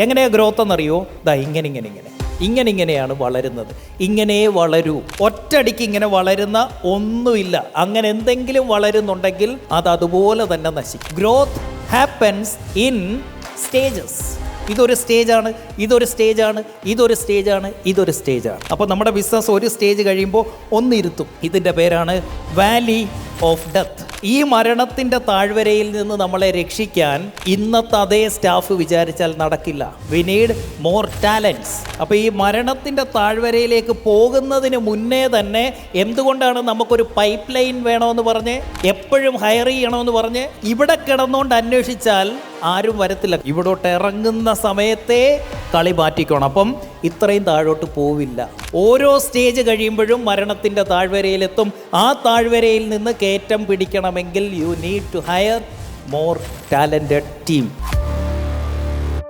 എങ്ങനെയാണ് ഗ്രോത്ത് എന്നറിയോ? ദാ ഇങ്ങനെയാണ് വളരുന്നത്. ഇങ്ങനെ വളരൂ. ഒറ്റയടിക്ക് ഇങ്ങനെ വളരുന്ന ഒന്നുമില്ല. അങ്ങനെ എന്തെങ്കിലും വളരുന്നുണ്ടെങ്കിൽ അത് അതുപോലെ തന്നെ നശിക്കും. Growth happens in stages. ഇതൊരു സ്റ്റേജാണ്, ഇതൊരു സ്റ്റേജാണ്, ഇതൊരു സ്റ്റേജാണ്, ഇതൊരു സ്റ്റേജാണ്. അപ്പോൾ നമ്മുടെ ബിസിനസ് ഒരു സ്റ്റേജ് കഴിയുമ്പോൾ ഒന്നിരുത്തും. ഇതിൻ്റെ പേരാണ് വാലി ഓഫ് ഡെത്ത്. ഈ മരണത്തിൻ്റെ താഴ്വരയിൽ നിന്ന് നമ്മളെ രക്ഷിക്കാൻ ഇന്നത്തെ അതേ സ്റ്റാഫ് വിചാരിച്ചാൽ നടക്കില്ല. We need more talents. അപ്പോൾ ഈ മരണത്തിൻ്റെ താഴ്വരയിലേക്ക് പോകുന്നതിന് മുന്നേ തന്നെ എന്തുകൊണ്ടാണ് നമുക്കൊരു പൈപ്പ് ലൈൻ വേണമെന്ന് പറഞ്ഞ് എപ്പോഴും ഹയർ ചെയ്യണമെന്ന് പറഞ്ഞ് ഇവിടെ കിടന്നുകൊണ്ട് അന്വേഷിച്ചാൽ ആരും വരത്തില്ല. ഇവിടോട്ട് ഇറങ്ങുന്ന സമയത്തെ കളി മാറ്റിക്കണം. അപ്പം ഇത്രയും താഴോട്ട് പോവില്ല. ഓരോ സ്റ്റേജ് കഴിയുമ്പോഴും മരണത്തിൻ്റെ താഴ്വരയിലെത്തും. ആ താഴ്വരയിൽ നിന്ന് കയറ്റം പിടിക്കണമെങ്കിൽ you need to hire more talented team.